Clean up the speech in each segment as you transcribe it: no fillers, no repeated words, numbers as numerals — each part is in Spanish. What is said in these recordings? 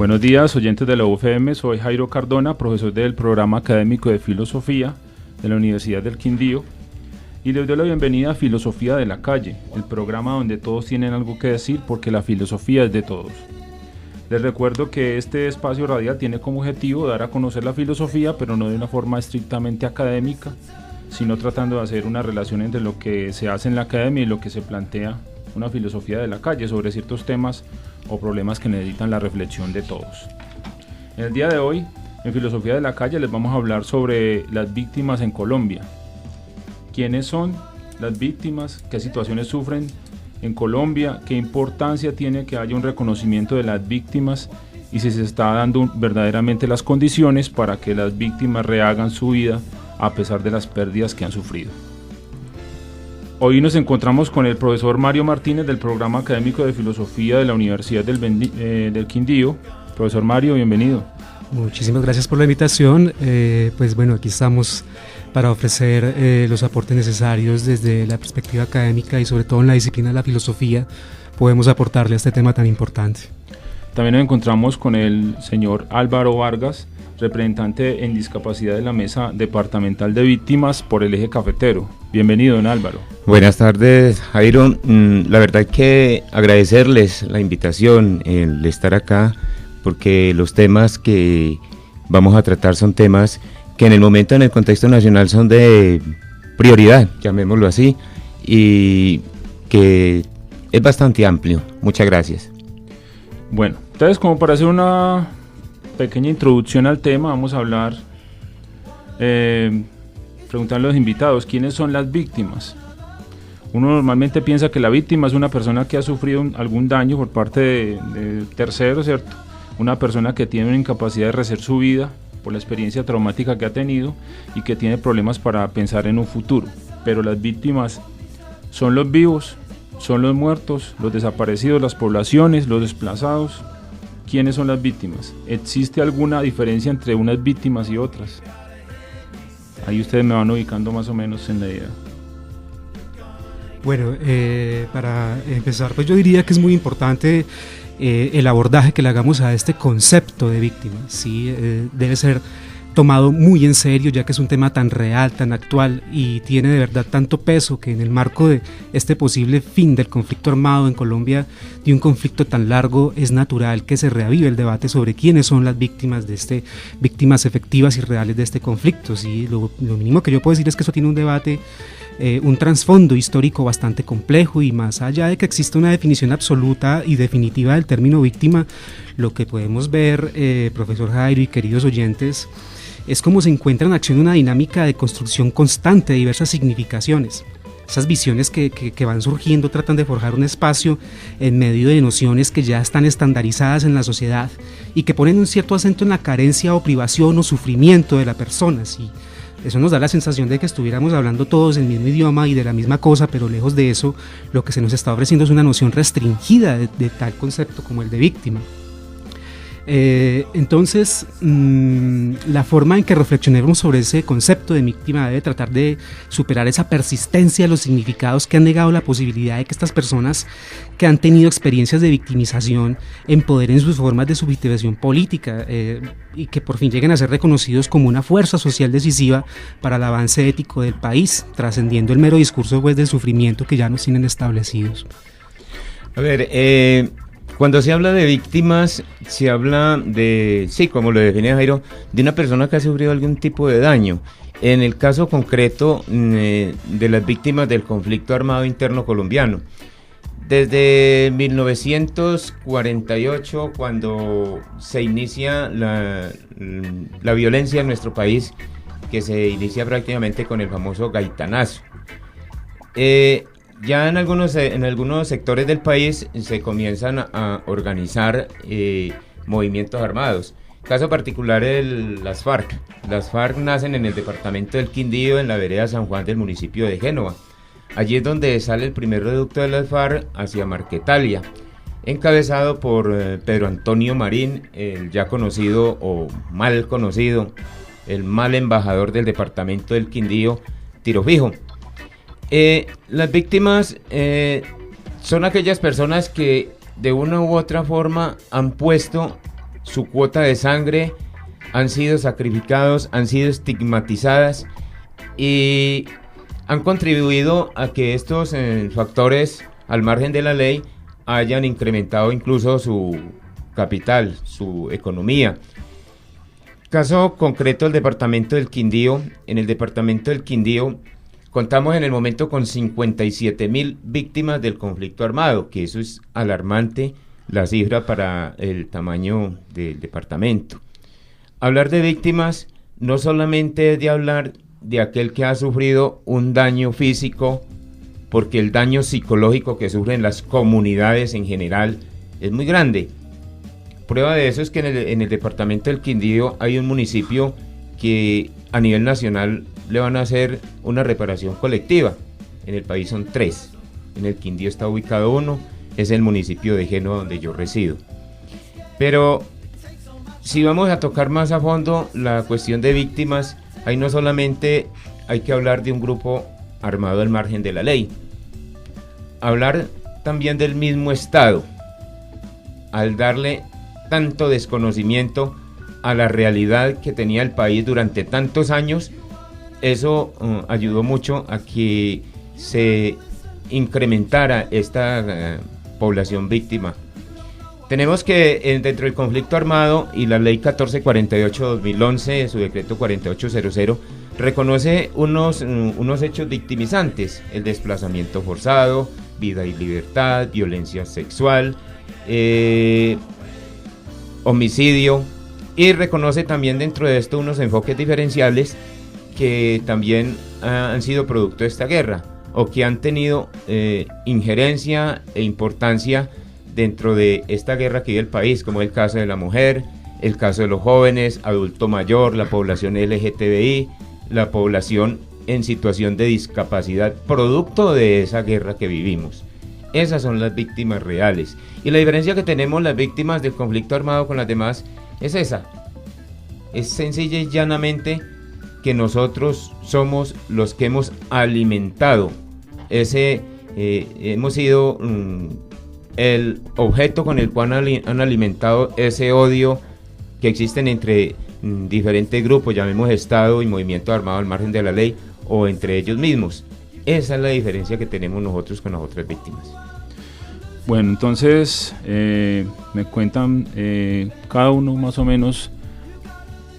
Buenos días, oyentes de la UFM, soy Jairo Cardona, profesor del programa académico de Filosofía de la Universidad del Quindío, y les doy la bienvenida a Filosofía de la Calle, el programa donde todos tienen algo que decir porque la filosofía es de todos. Les recuerdo que este espacio radial tiene como objetivo dar a conocer la filosofía, pero no de una forma estrictamente académica, sino tratando de hacer una relación entre lo que se hace en la academia y lo que se plantea una filosofía de la calle sobre ciertos temas o problemas que necesitan la reflexión de todos. En el día de hoy, en Filosofía de la Calle, les vamos a hablar sobre las víctimas en Colombia. ¿Quiénes son las víctimas? ¿Qué situaciones sufren en Colombia? ¿Qué importancia tiene que haya un reconocimiento de las víctimas? Y si se está dando verdaderamente las condiciones para que las víctimas rehagan su vida a pesar de las pérdidas que han sufrido. Hoy nos encontramos con el profesor Mario Martínez del Programa Académico de Filosofía de la Universidad del Quindío. Profesor Mario, bienvenido. Muchísimas gracias por la invitación. Pues bueno, aquí estamos para ofrecer los aportes necesarios desde la perspectiva académica y sobre todo en la disciplina de la filosofía podemos aportarle a este tema tan importante. También nos encontramos con el señor Álvaro Vargas, representante en discapacidad de la Mesa Departamental de Víctimas por el Eje Cafetero. Bienvenido, don Álvaro. Buenas tardes, Jairo. La verdad que agradecerles la invitación, el estar acá, porque los temas que vamos a tratar son temas que en el momento, en el contexto nacional, son de prioridad, llamémoslo así, y que es bastante amplio. Muchas gracias. Bueno, entonces, como para hacer una pequeña introducción al tema, vamos a hablar, preguntarle a los invitados, ¿quiénes son las víctimas? Uno normalmente piensa que la víctima es una persona que ha sufrido algún daño por parte de terceros, ¿cierto? Una persona que tiene una incapacidad de rehacer su vida por la experiencia traumática que ha tenido y que tiene problemas para pensar en un futuro. Pero las víctimas son los vivos, son los muertos, los desaparecidos, las poblaciones, los desplazados. ¿Quiénes son las víctimas? ¿Existe alguna diferencia entre unas víctimas y otras? Ahí ustedes me van ubicando más o menos en la idea. Bueno, para empezar, pues yo diría que es muy importante el abordaje que le hagamos a este concepto de víctima. ¿Sí? Debe ser tomado muy en serio, ya que es un tema tan real, tan actual y tiene de verdad tanto peso que en el marco de este posible fin del conflicto armado en Colombia, de un conflicto tan largo, es natural que se reavive el debate sobre quiénes son las víctimas de víctimas efectivas y reales de este conflicto. ¿Sí? Lo mínimo que yo puedo decir es que eso tiene un debate, un trasfondo histórico bastante complejo, y más allá de que exista una definición absoluta y definitiva del término víctima, lo que podemos ver, profesor Jairo y queridos oyentes, es cómo se encuentra en acción una dinámica de construcción constante de diversas significaciones. Esas visiones que van surgiendo tratan de forjar un espacio en medio de nociones que ya están estandarizadas en la sociedad y que ponen un cierto acento en la carencia o privación o sufrimiento de la persona. ¿Sí? Eso nos da la sensación de que estuviéramos hablando todos el mismo idioma y de la misma cosa, pero lejos de eso, lo que se nos está ofreciendo es una noción restringida de tal concepto como el de víctima. Entonces, la forma en que reflexionemos sobre ese concepto de víctima debe tratar de superar esa persistencia de los significados que han negado la posibilidad de que estas personas que han tenido experiencias de victimización empoderen sus formas de subjetivación política y que por fin lleguen a ser reconocidos como una fuerza social decisiva para el avance ético del país, trascendiendo el mero discurso pues, del sufrimiento que ya nos tienen establecidos. A ver, cuando se habla de víctimas, se habla de, sí, como lo define Jairo, de una persona que ha sufrido algún tipo de daño. En el caso concreto de las víctimas del conflicto armado interno colombiano. Desde 1948, cuando se inicia la violencia en nuestro país, que se inicia prácticamente con el famoso gaitanazo. Ya en algunos sectores del país se comienzan a organizar movimientos armados. Caso particular las FARC. Las FARC nacen en el departamento del Quindío, en la vereda San Juan del municipio de Génova. Allí es donde sale el primer reducto de las FARC hacia Marquetalia, encabezado por Pedro Antonio Marín, el ya conocido o mal conocido, el mal embajador del departamento del Quindío, Tiro Fijo. Las víctimas son aquellas personas que de una u otra forma han puesto su cuota de sangre, han sido sacrificados, han sido estigmatizadas y han contribuido a que estos factores al margen de la ley hayan incrementado incluso su capital, su economía. Caso concreto del departamento del Quindío. En el departamento del Quindío contamos en el momento con 57.000 víctimas del conflicto armado, que eso es alarmante la cifra para el tamaño del departamento. Hablar de víctimas no solamente es de hablar de aquel que ha sufrido un daño físico, porque el daño psicológico que sufren las comunidades en general es muy grande. Prueba de eso es que en el departamento del Quindío hay un municipio que a nivel nacional le van a hacer una reparación colectiva. En el país son 3. En el Quindío está ubicado uno, es el municipio de Génova donde yo resido. Pero si vamos a tocar más a fondo la cuestión de víctimas, ahí no solamente hay que hablar de un grupo armado al margen de la ley, hablar también del mismo Estado, al darle tanto desconocimiento a la realidad que tenía el país durante tantos años. Eso ayudó mucho a que se incrementara esta población víctima. Tenemos que dentro del conflicto armado y la ley 1448-2011, su decreto 4800, reconoce unos hechos victimizantes: el desplazamiento forzado, vida y libertad, violencia sexual, homicidio, y reconoce también dentro de esto unos enfoques diferenciales que también han sido producto de esta guerra o que han tenido injerencia e importancia dentro de esta guerra que vive el país, como el caso de la mujer, el caso de los jóvenes, adulto mayor, la población LGTBI, la población en situación de discapacidad producto de esa guerra que vivimos. Esas son las víctimas reales. Y la diferencia que tenemos las víctimas del conflicto armado con las demás es esa. Es sencilla y llanamente que nosotros somos los que hemos alimentado hemos sido el objeto con el cual han alimentado ese odio que existen entre diferentes grupos, llamemos Estado y movimiento armado al margen de la ley, o entre ellos mismos. Esa es la diferencia que tenemos nosotros con las otras víctimas. Bueno, entonces me cuentan cada uno más o menos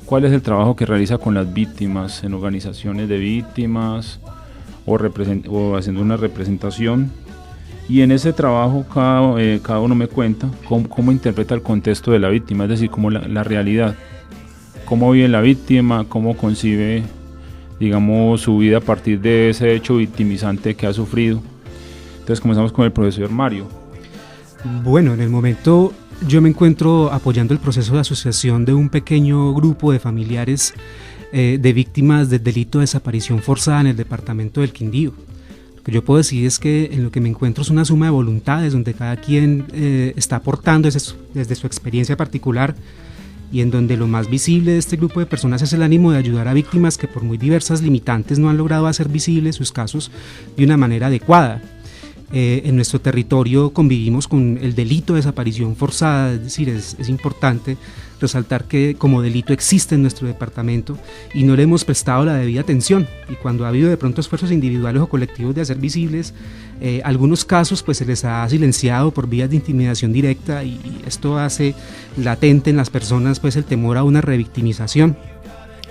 cuál es el trabajo que realiza con las víctimas en organizaciones de víctimas o haciendo una representación, y en ese trabajo cada uno me cuenta cómo interpreta el contexto de la víctima, es decir, cómo la realidad, cómo vive la víctima, cómo concibe, digamos, su vida a partir de ese hecho victimizante que ha sufrido. Entonces comenzamos con el profesor Mario. Bueno, en el momento yo me encuentro apoyando el proceso de asociación de un pequeño grupo de familiares de víctimas del delito de desaparición forzada en el departamento del Quindío. Lo que yo puedo decir es que en lo que me encuentro es una suma de voluntades donde cada quien está aportando desde su experiencia particular, y en donde lo más visible de este grupo de personas es el ánimo de ayudar a víctimas que por muy diversas limitantes no han logrado hacer visibles sus casos de una manera adecuada. En nuestro territorio convivimos con el delito de desaparición forzada, es decir, es importante resaltar que como delito existe en nuestro departamento y no le hemos prestado la debida atención, y cuando ha habido de pronto esfuerzos individuales o colectivos de hacer visibles algunos casos, pues se les ha silenciado por vías de intimidación directa, y esto hace latente en las personas pues el temor a una revictimización.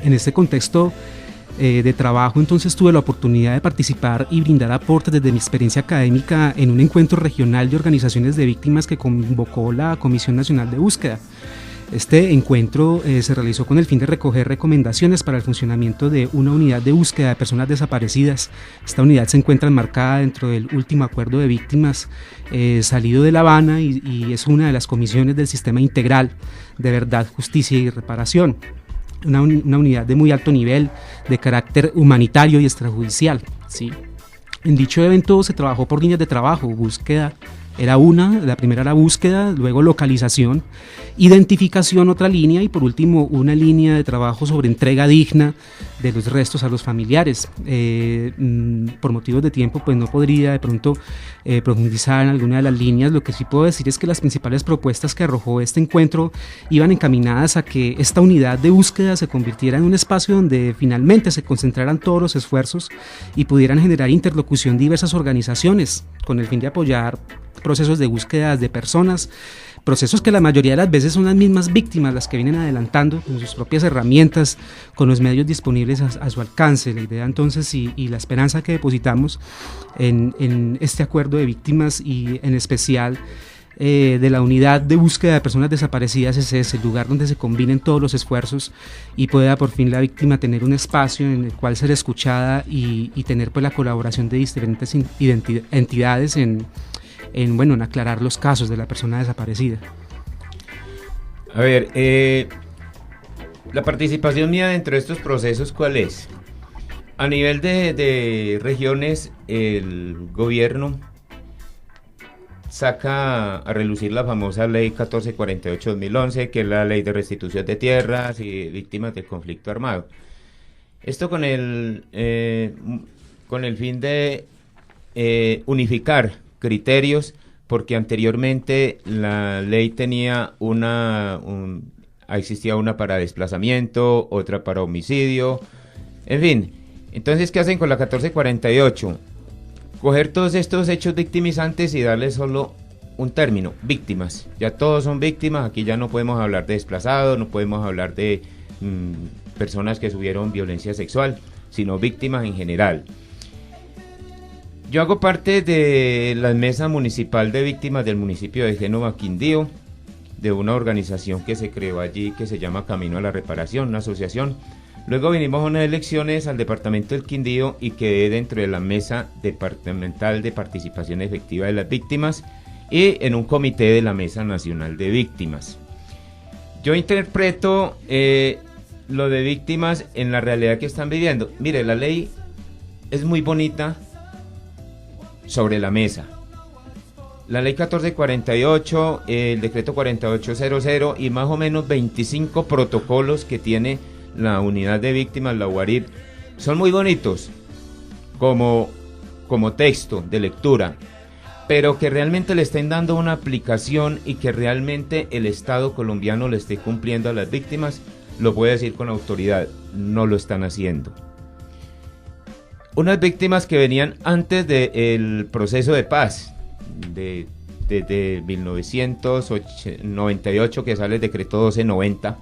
En este contexto de trabajo, entonces tuve la oportunidad de participar y brindar aportes desde mi experiencia académica en un encuentro regional de organizaciones de víctimas que convocó la Comisión Nacional de Búsqueda. Este encuentro se realizó con el fin de recoger recomendaciones para el funcionamiento de una unidad de búsqueda de personas desaparecidas. Esta unidad se encuentra enmarcada dentro del último acuerdo de víctimas salido de La Habana, y es una de las comisiones del Sistema Integral de Verdad, Justicia y Reparación. Una unidad de muy alto nivel, de carácter humanitario y extrajudicial, ¿sí? En dicho evento se trabajó por líneas de trabajo: búsqueda, Era la primera era búsqueda, luego localización, identificación, otra línea, y por último una línea de trabajo sobre entrega digna de los restos a los familiares. Por motivos de tiempo pues no podría de pronto profundizar en alguna de las líneas. Lo que sí puedo decir es que las principales propuestas que arrojó este encuentro iban encaminadas a que esta unidad de búsqueda se convirtiera en un espacio donde finalmente se concentraran todos los esfuerzos y pudieran generar interlocución diversas organizaciones con el fin de apoyar procesos de búsqueda de personas, procesos que la mayoría de las veces son las mismas víctimas las que vienen adelantando con sus propias herramientas, con los medios disponibles a su alcance. La idea entonces y la esperanza que depositamos en este acuerdo de víctimas y en especial de la unidad de búsqueda de personas desaparecidas es ese, el lugar donde se combinen todos los esfuerzos y pueda por fin la víctima tener un espacio en el cual ser escuchada y tener pues la colaboración de diferentes entidades en aclarar los casos de la persona desaparecida. A ver, la participación mía dentro de estos procesos, ¿cuál es? A nivel de regiones, el gobierno saca a relucir la famosa ley 1448-2011, que es la ley de restitución de tierras y víctimas del conflicto armado. Esto con el fin de unificar criterios, porque anteriormente la ley tenía existía una para desplazamiento, otra para homicidio, en fin. Entonces, ¿qué hacen con la 1448? Coger todos estos hechos victimizantes y darle solo un término, víctimas. Ya todos son víctimas, aquí ya no podemos hablar de desplazados, no podemos hablar de personas que sufrieron violencia sexual, sino víctimas en general. Yo hago parte de la mesa municipal de víctimas del municipio de Génova, Quindío, de una organización que se creó allí que se llama Camino a la Reparación, una asociación. Luego vinimos a unas elecciones al departamento del Quindío y quedé dentro de la mesa departamental de participación efectiva de las víctimas y en un comité de la Mesa Nacional de Víctimas. Yo interpreto lo de víctimas en la realidad que están viviendo. Mire, la ley es muy bonita sobre la mesa. La ley 1448, el decreto 4800 y más o menos 25 protocolos que tiene la unidad de víctimas, la UARIV, son muy bonitos como texto de lectura, pero que realmente le estén dando una aplicación y que realmente el Estado colombiano le esté cumpliendo a las víctimas, lo puedo decir con autoridad, no lo están haciendo. Unas víctimas que venían antes del proceso de paz, desde 1998 que sale el decreto 1290,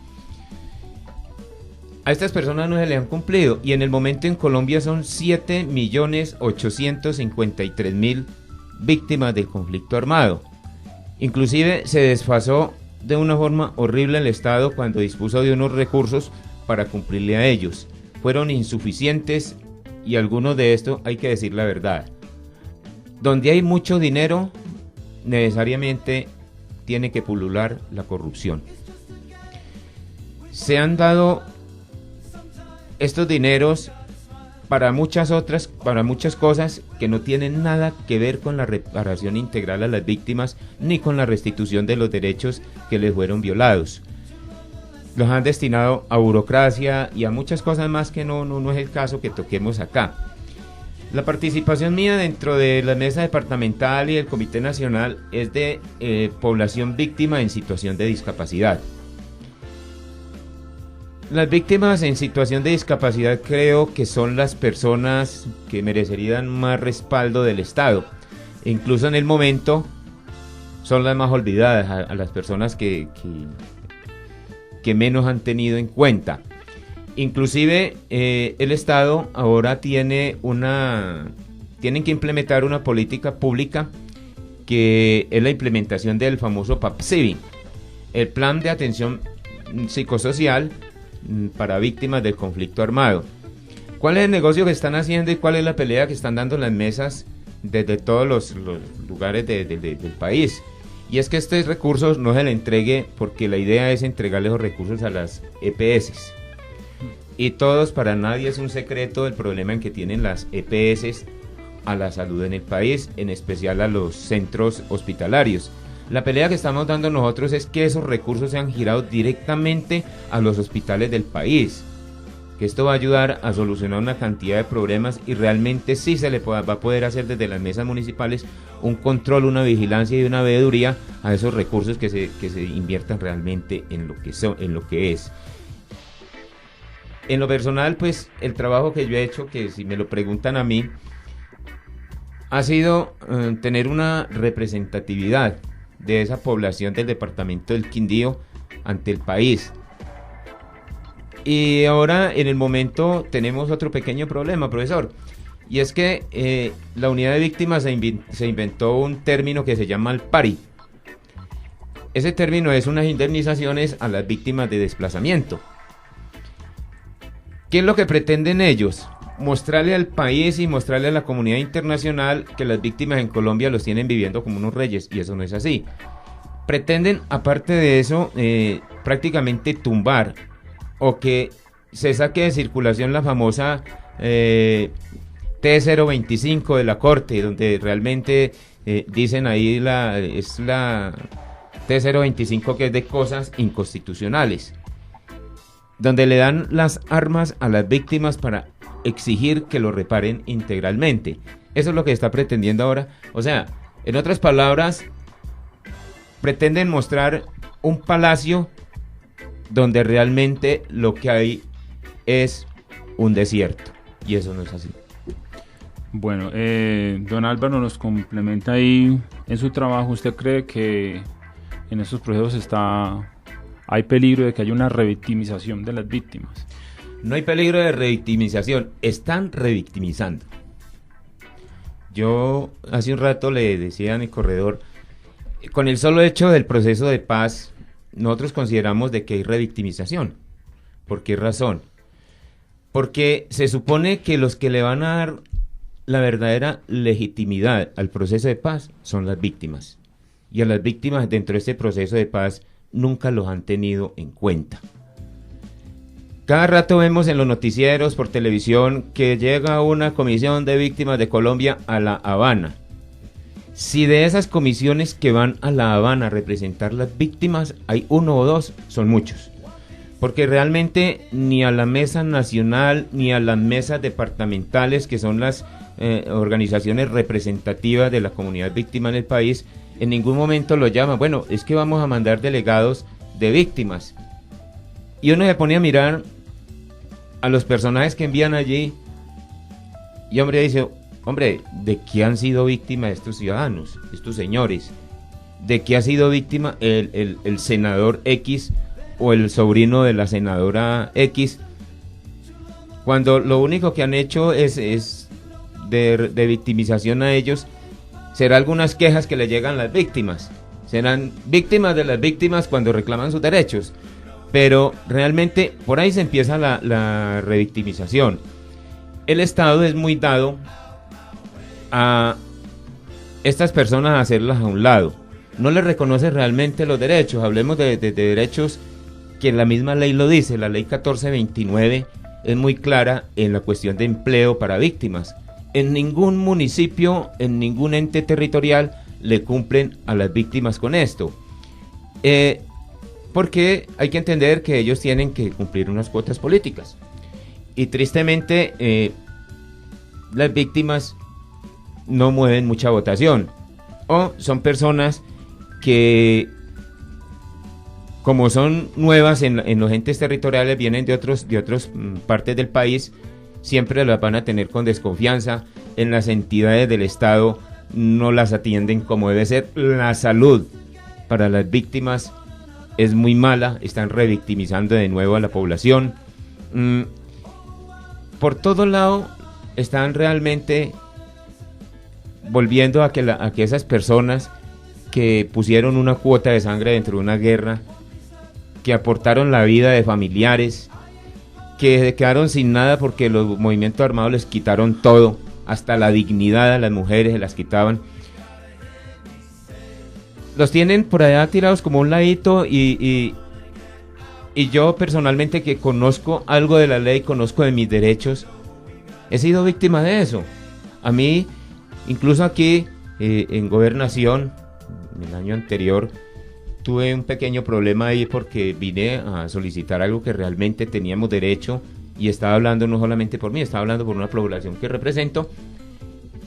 a estas personas no se le han cumplido y en el momento en Colombia son 7.853.000 víctimas del conflicto armado. Inclusive se desfasó de una forma horrible el Estado cuando dispuso de unos recursos para cumplirle a ellos. Fueron insuficientes y algunos de estos hay que decir la verdad. Donde hay mucho dinero, necesariamente tiene que pulular la corrupción. Se han dado estos dineros para muchas cosas que no tienen nada que ver con la reparación integral a las víctimas ni con la restitución de los derechos que les fueron violados. Los han destinado a burocracia y a muchas cosas más que no es el caso que toquemos acá. La participación mía dentro de la mesa departamental y el Comité Nacional es de población víctima en situación de discapacidad. Las víctimas en situación de discapacidad creo que son las personas que merecerían más respaldo del Estado. Incluso en el momento son las más olvidadas, a las personas que menos han tenido en cuenta. Inclusive el Estado ahora tienen que implementar una política pública que es la implementación del famoso PAPSIVI, el Plan de Atención Psicosocial para víctimas del conflicto armado. ¿Cuál es el negocio que están haciendo y cuál es la pelea que están dando las mesas desde todos los lugares del país? Y es que estos recursos no se le entregue porque la idea es entregarle los recursos a las EPS. Y para nadie es un secreto el problema en que tienen las EPS a la salud en el país, en especial a los centros hospitalarios. La pelea que estamos dando nosotros es que esos recursos sean girados directamente a los hospitales del país, que esto va a ayudar a solucionar una cantidad de problemas y realmente sí se le va a poder hacer desde las mesas municipales un control, una vigilancia y una veeduría a esos recursos que se inviertan realmente en lo que es. En lo personal, pues el trabajo que yo he hecho, que si me lo preguntan a mí, ha sido tener una representatividad de esa población del departamento del Quindío ante el país. Y ahora en el momento tenemos otro pequeño problema, profesor, y es que la unidad de víctimas se inventó un término que se llama el PARI. Ese término es unas indemnizaciones a las víctimas de desplazamiento. ¿Qué es lo que pretenden ellos? Mostrarle al país y mostrarle a la comunidad internacional que las víctimas en Colombia los tienen viviendo como unos reyes, y eso no es así. Pretenden, aparte de eso, prácticamente tumbar o que se saque de circulación la famosa T025 de la Corte, donde realmente dicen ahí es la T025 que es de cosas inconstitucionales, donde le dan las armas a las víctimas para exigir que lo reparen integralmente. Eso es lo que está pretendiendo ahora. O sea, en otras palabras, pretenden mostrar un palacio donde realmente lo que hay es un desierto, y eso no es así. Bueno, don Álvaro nos complementa ahí en su trabajo. ¿Usted cree que en estos procesos hay peligro de que haya una revictimización de las víctimas? No hay peligro de revictimización, están revictimizando. Yo hace un rato le decía a mi corredor, con el solo hecho del proceso de paz, nosotros consideramos de que hay revictimización. ¿Por qué razón? Porque se supone que los que le van a dar la verdadera legitimidad al proceso de paz son las víctimas. Y a las víctimas dentro de este proceso de paz nunca los han tenido en cuenta. Cada rato vemos en los noticieros por televisión que llega una comisión de víctimas de Colombia a La Habana. Si de esas comisiones que van a La Habana a representar las víctimas hay uno o dos, son muchos. Porque realmente ni a la mesa nacional ni a las mesas departamentales, que son las organizaciones representativas de la comunidad víctima en el país, en ningún momento lo llaman. Bueno, es que vamos a mandar delegados de víctimas. Y uno se pone a mirar a los personajes que envían allí y hombre dice, hombre, ¿de qué han sido víctimas estos ciudadanos, estos señores? ¿De qué ha sido víctima el senador X o el sobrino de la senadora X? Cuando lo único que han hecho es de victimización a ellos, será algunas quejas que le llegan a las víctimas, serán víctimas de las víctimas cuando reclaman sus derechos, pero realmente por ahí se empieza la revictimización. El Estado es muy dado a estas personas a hacerlas a un lado, no les reconoce realmente los derechos. Hablemos de derechos que la misma ley lo dice. La ley 1429 es muy clara en la cuestión de empleo para víctimas. En ningún municipio, en ningún ente territorial le cumplen a las víctimas con esto, porque hay que entender que ellos tienen que cumplir unas cuotas políticas y tristemente las víctimas no mueven mucha votación, o son personas que, como son nuevas en los entes territoriales, vienen de otras partes del país, siempre las van a tener con desconfianza. En las entidades del Estado no las atienden como debe ser. La salud para las víctimas es muy mala, están revictimizando de nuevo a la población. Por todo lado están realmente volviendo a que esas personas que pusieron una cuota de sangre dentro de una guerra, que aportaron la vida de familiares, que se quedaron sin nada porque los movimientos armados les quitaron todo, hasta la dignidad a las mujeres se las quitaban, los tienen por allá tirados como un ladito. Y yo personalmente, que conozco algo de la ley, conozco de mis derechos, he sido víctima de eso. A mí Incluso aquí en Gobernación, el año anterior, tuve un pequeño problema ahí porque vine a solicitar algo que realmente teníamos derecho y estaba hablando no solamente por mí, estaba hablando por una población que represento.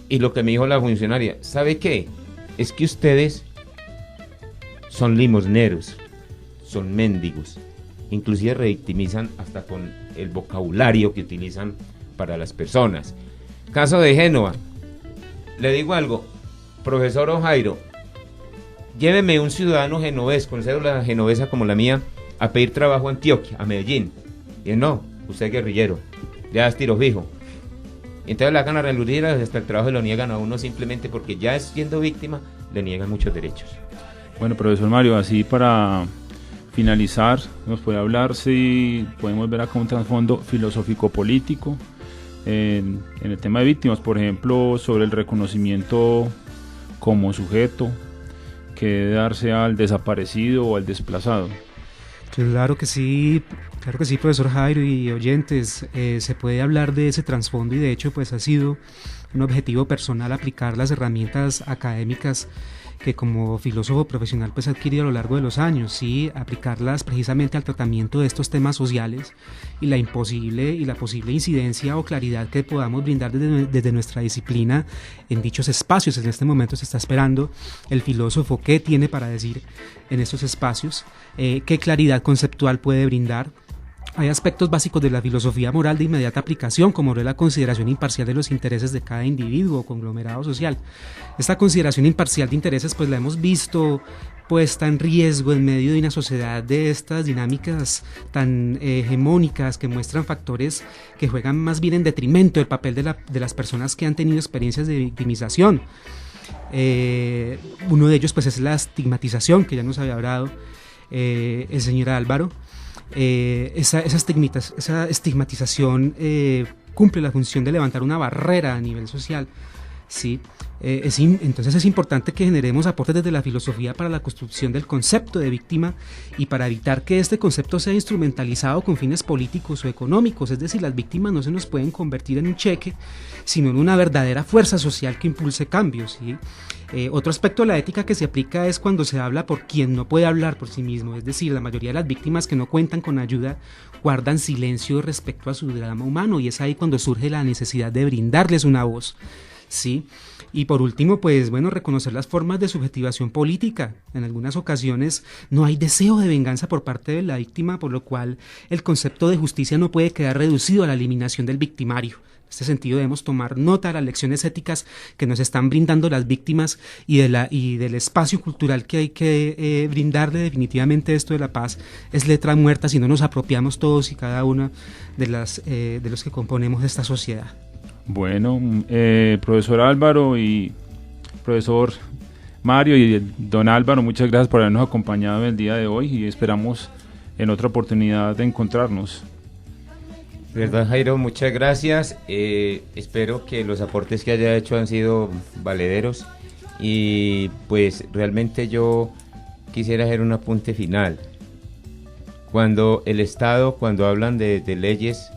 Y lo que me dijo la funcionaria, ¿sabe qué? Es que ustedes son limosneros, son mendigos, inclusive revictimizan hasta con el vocabulario que utilizan para las personas. Caso de Génova, le digo algo, profesor Ojairo, lléveme un ciudadano genovés con cédula genovesa como la mía a pedir trabajo a Antioquia, a Medellín. Y él, no, usted es guerrillero, ya es tiro fijo. Entonces la gana reludir hasta el trabajo lo niegan a uno simplemente porque ya siendo víctima le niegan muchos derechos. Bueno, profesor Mario, así para finalizar, nos puede hablar si podemos ver acá un trasfondo filosófico-político en el tema de víctimas, por ejemplo, sobre el reconocimiento como sujeto que debe darse al desaparecido o al desplazado. Claro que sí, profesor Jairo y oyentes, se puede hablar de ese trasfondo y de hecho pues ha sido un objetivo personal aplicar las herramientas académicas que como filósofo profesional pues he adquirido a lo largo de los años, sí, aplicarlas precisamente al tratamiento de estos temas sociales y la posible incidencia o claridad que podamos brindar desde nuestra disciplina en dichos espacios. En este momento se está esperando el filósofo qué tiene para decir en estos espacios, qué claridad conceptual puede brindar. Hay aspectos básicos de la filosofía moral de inmediata aplicación, como la consideración imparcial de los intereses de cada individuo o conglomerado social. Esta consideración imparcial de intereses pues la hemos visto puesta en riesgo en medio de una sociedad de estas dinámicas tan hegemónicas que muestran factores que juegan más bien en detrimento del papel de las personas que han tenido experiencias de victimización. Uno de ellos pues es la estigmatización, que ya nos había hablado el señor Álvaro. Esa estigmatización cumple la función de levantar una barrera a nivel social, ¿sí? Entonces es importante que generemos aportes desde la filosofía para la construcción del concepto de víctima y para evitar que este concepto sea instrumentalizado con fines políticos o económicos. Es decir, las víctimas no se nos pueden convertir en un cheque, sino en una verdadera fuerza social que impulse cambios, ¿sí? Otro aspecto de la ética que se aplica es cuando se habla por quien no puede hablar por sí mismo, es decir, la mayoría de las víctimas que no cuentan con ayuda guardan silencio respecto a su drama humano y es ahí cuando surge la necesidad de brindarles una voz, ¿sí? Y por último, pues bueno, reconocer las formas de subjetivación política. En algunas ocasiones no hay deseo de venganza por parte de la víctima, por lo cual el concepto de justicia no puede quedar reducido a la eliminación del victimario. En este sentido debemos tomar nota de las lecciones éticas que nos están brindando las víctimas y del espacio cultural que hay que brindarle. Definitivamente esto de la paz es letra muerta si no nos apropiamos todos y cada uno de los que componemos esta sociedad. Bueno, profesor Álvaro y profesor Mario y don Álvaro, muchas gracias por habernos acompañado el día de hoy y esperamos en otra oportunidad de encontrarnos. ¿Verdad, Jairo? Muchas gracias. Espero que los aportes que haya hecho han sido valederos y pues realmente yo quisiera hacer un apunte final. Cuando el Estado, cuando hablan de leyes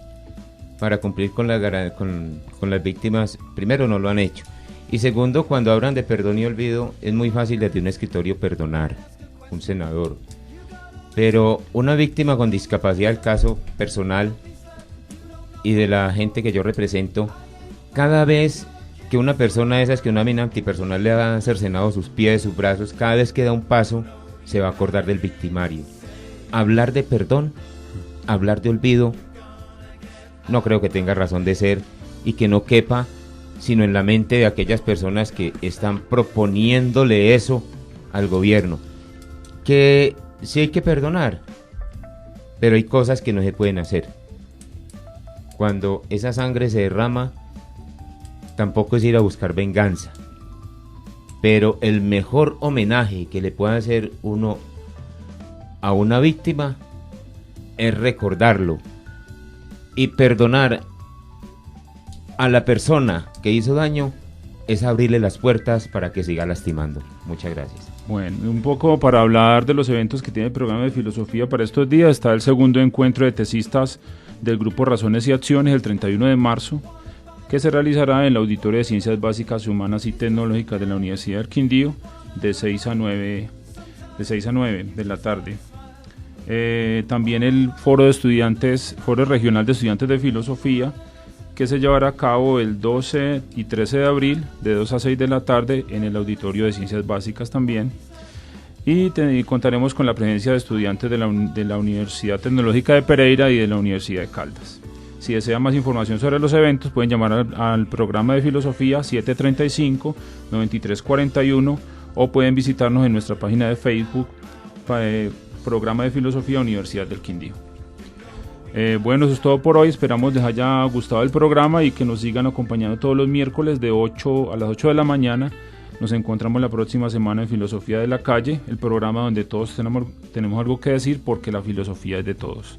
para cumplir con las víctimas, primero no lo han hecho y segundo, cuando hablan de perdón y olvido, es muy fácil desde un escritorio perdonar, un senador, pero una víctima con discapacidad, el caso personal y de la gente que yo represento, cada vez que una persona de esas, que una mina antipersonal le ha cercenado sus pies, sus brazos, cada vez que da un paso se va a acordar del victimario. Hablar de perdón, hablar de olvido, no creo que tenga razón de ser y que no quepa sino en la mente de aquellas personas que están proponiéndole eso al gobierno, que sí hay que perdonar, pero hay cosas que no se pueden hacer. Cuando esa sangre se derrama, tampoco es ir a buscar venganza, pero el mejor homenaje que le pueda hacer uno a una víctima es recordarlo y perdonar a la persona que hizo daño, es abrirle las puertas para que siga lastimando. Muchas gracias. Bueno, un poco para hablar de los eventos que tiene el programa de filosofía para estos días, está el segundo encuentro de tesistas del grupo Razones y Acciones el 31 de marzo que se realizará en el Auditorio de Ciencias Básicas, Humanas y Tecnológicas de la Universidad del Quindío de 6 a 9 de la tarde. También el Foro Regional de Estudiantes de Filosofía, que se llevará a cabo el 12 y 13 de abril de 2 a 6 de la tarde en el Auditorio de Ciencias Básicas también. Y contaremos con la presencia de estudiantes de la Universidad Tecnológica de Pereira y de la Universidad de Caldas. Si desean más información sobre los eventos, pueden llamar al programa de filosofía 735-9341 o pueden visitarnos en nuestra página de Facebook, Programa de Filosofía Universidad del Quindío. Bueno, eso es todo por hoy. Esperamos les haya gustado el programa y que nos sigan acompañando todos los miércoles de 8 a las 8 de la mañana. Nos encontramos la próxima semana en Filosofía de la Calle, el programa donde todos tenemos algo que decir porque la filosofía es de todos.